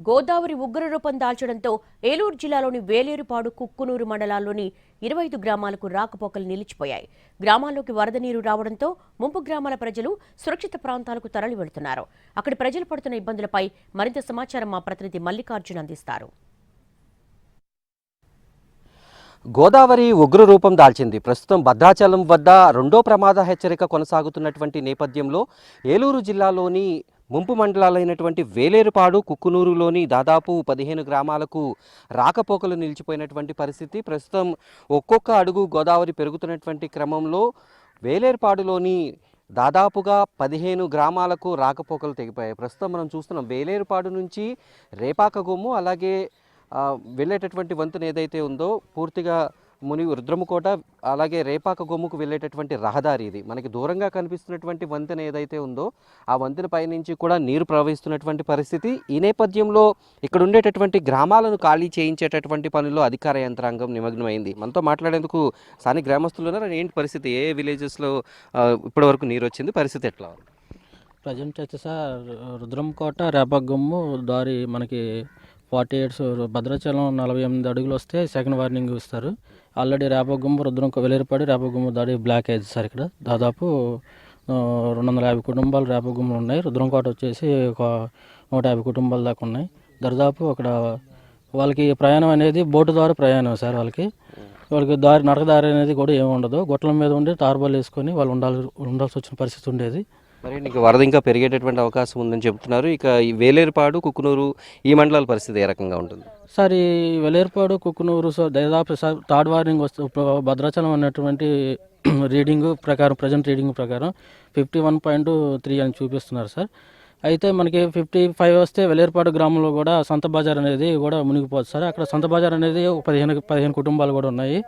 గోదావరి ఉగ్ర రూపం దాల్చడంతో ఏలూరు జిల్లాలోని వేలేరుపాడు కుక్కునూరు మండలాల్లోని 25 గ్రామాలకు రాకపోకలు నిలిచిపోయాయి. గ్రామాల్లోకి వరద నీరు రావడంతో ముంపు గ్రామాల ప్రజలు సురక్షిత ప్రాంతాలకు తరలి వెళ్తున్నారు. అక్కడి ప్రజలు పడుతున్న ఇబ్బందులపై మరింత సమాచారం మా ప్రతినిధి మల్లికార్జున్ అందిస్తారు. గోదావరి ఉగ్ర రూపం దాల్చింది. ప్రస్తుతం భద్రాచలం వద్ద రెండో ప్రమాద హెచ్చరిక కొనసాగుతున్నటువంటి నేపథ్యంలో ఏలూరు జిల్లాలోని ముంపు మండలాలైనటువంటి వేలేరుపాడు కుక్కునూరులోని దాదాపు 15 గ్రామాలకు రాకపోకలు నిలిచిపోయినటువంటి పరిస్థితి. ప్రస్తుతం ఒక్కొక్క అడుగు గోదావరి పెరుగుతున్నటువంటి క్రమంలో వేలేరుపాడులోని దాదాపుగా 15 గ్రామాలకు రాకపోకలు తెగిపోయాయి. ప్రస్తుతం మనం చూస్తున్నాం వేలేరుపాడు నుంచి రేపాకగొమ్ము అలాగే వెళ్ళేటటువంటి వంతెన ఏదైతే ఉందో పూర్తిగా రుద్రమకోట అలాగే రేపాకగొమ్ముకు వెళ్ళేటటువంటి రహదారి ఇది. మనకి దూరంగా కనిపిస్తున్నటువంటి వంతెన ఏదైతే ఉందో ఆ వంతెన పైనుంచి కూడా నీరు ప్రవహిస్తున్నటువంటి పరిస్థితి. ఈ నేపథ్యంలో ఇక్కడ ఉండేటటువంటి గ్రామాలను ఖాళీ చేయించేటటువంటి పనుల్లో అధికార యంత్రాంగం నిమగ్నమైంది. మనతో మాట్లాడేందుకు స్థానిక గ్రామస్తులు ఉన్నారు. ఏంటి పరిస్థితి, ఏ విలేజెస్లో ఇప్పటివరకు నీరు వచ్చింది, పరిస్థితి ఎట్లా? ప్రజెంట్ అయితే సార్ రుద్రంకోట రేపాకగొమ్ము దారి మనకి 48 భద్రాచలం 48 అడుగులు వస్తే సెకండ్ వార్నింగ్ ఇస్తారు. ఆల్రెడీ రేపాకగొమ్ము వేలేరుపాడు రేపాకగొమ్ము దాడి బ్లాక్ అయింది సార్. ఇక్కడ దాదాపు 250 కుటుంబాలు రేపాకగొమ్ములు ఉన్నాయి. రుద్రంకోట వచ్చేసి ఒక 150 కుటుంబాల దాకా ఉన్నాయి. దాదాపు అక్కడ వాళ్ళకి ప్రయాణం అనేది బోటు ద్వారా ప్రయాణం సార్. వాళ్ళకి నడకదారి అనేది కూడా ఏమి ఉండదు. గొట్టల మీద ఉండి టార్బాల్ వేసుకొని వాళ్ళు ఉండాల్సి వచ్చిన పరిస్థితి ఉండేది. మరి నీకు వరద ఇంకా పెరిగేటటువంటి అవకాశం ఉందని చెబుతున్నారు. ఇక ఈ వేలేరుపాడు కుక్కునూరు ఈ మండలాల పరిస్థితి ఏ రకంగా ఉంటుంది సార్? ఈ వేలేరుపాడు కుక్కునూరు దాదాపు సార్ థర్డ్ వార్నింగ్ వస్తే భద్రాచలం అన్నటువంటి రీడింగ్ ప్రకారం ప్రజెంట్ రీడింగ్ ప్రకారం 51.3 అని చూపిస్తున్నారు సార్. అయితే మనకి 55 వస్తే వేలేరుపాడు గ్రామంలో కూడా సొంత బజార్ అనేది కూడా మునిగిపోతుంది సార్. అక్కడ సొంత బజార్ అనేది 15 కుటుంబాలు కూడా ఉన్నాయి.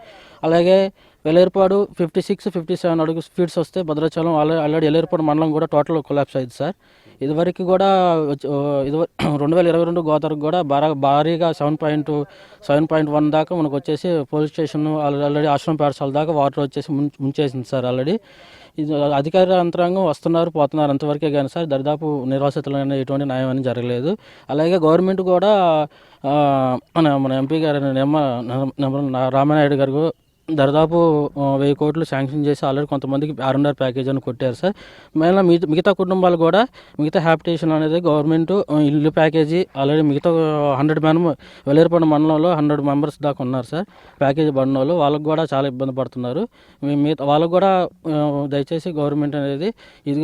అలాగే వేలేరుపాడు 56, 57 అడుగు స్పీడ్స్ వస్తే భద్రాచలం ఆల్రెడీ వేలేరుపాడు మండలం కూడా టోటల్ కొలాప్స్ అయింది సార్. ఇదివరకు కూడా 2022 గోదావరికి కూడా భారీగా 7.1 దాకా మనకు వచ్చేసి పోలీస్ స్టేషన్ ఆల్రెడీ ఆశ్రమ పాఠశాల దాకా వాటర్ వచ్చేసి ముంచేసింది సార్. ఆల్రెడీ ఇది అధికార యంత్రాంగం వస్తున్నారు పోతున్నారు అంతవరకే కానీ సార్ దాదాపు నిర్వాసితులైన ఎటువంటి న్యాయం అని జరగలేదు. అలాగే గవర్నమెంట్ కూడా మన ఎంపీ గారు రామానాయుడు గారు దాదాపు 1000 కోట్లు శాంక్షన్ చేసి ఆల్రెడీ కొంతమందికి R&R ప్యాకేజ్ అని కొట్టారు సార్. మళ్ళీ మిగతా కుటుంబాలు కూడా మిగతా హ్యాబిటేషన్ అనేది గవర్నమెంట్ ఇల్లు ప్యాకేజీ ఆల్రెడీ మిగతా 100 వేలేరుపాడు మండలంలో 100 మెంబర్స్ దాకా ఉన్నారు సార్. ప్యాకేజీ పడిన వాళ్ళు వాళ్ళకు కూడా చాలా ఇబ్బంది పడుతున్నారు. వాళ్ళకు కూడా దయచేసి గవర్నమెంట్ అనేది ఇది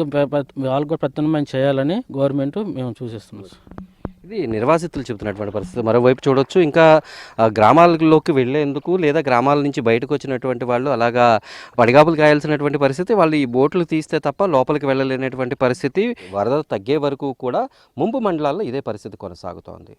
వాళ్ళకు కూడా ప్రత్యామ్నాయం చేయాలని గవర్నమెంట్ మేము చూసిస్తున్నాం సార్. ఇది నిర్వాసితులు చెబుతున్నటువంటి పరిస్థితి. మరోవైపు చూడొచ్చు, ఇంకా గ్రామాలలోకి వెళ్లేందుకు లేదా గ్రామాల నుంచి బయటకు వచ్చినటువంటి వాళ్ళు అలాగా పడిగాపులు కాయాల్సినటువంటి పరిస్థితి. వాళ్ళు ఈ బోట్లు తీస్తే తప్ప లోపలికి వెళ్ళలేనటువంటి పరిస్థితి. వరద తగ్గే వరకు కూడా ముంపు మండలాల్లో ఇదే పరిస్థితి కొనసాగుతోంది.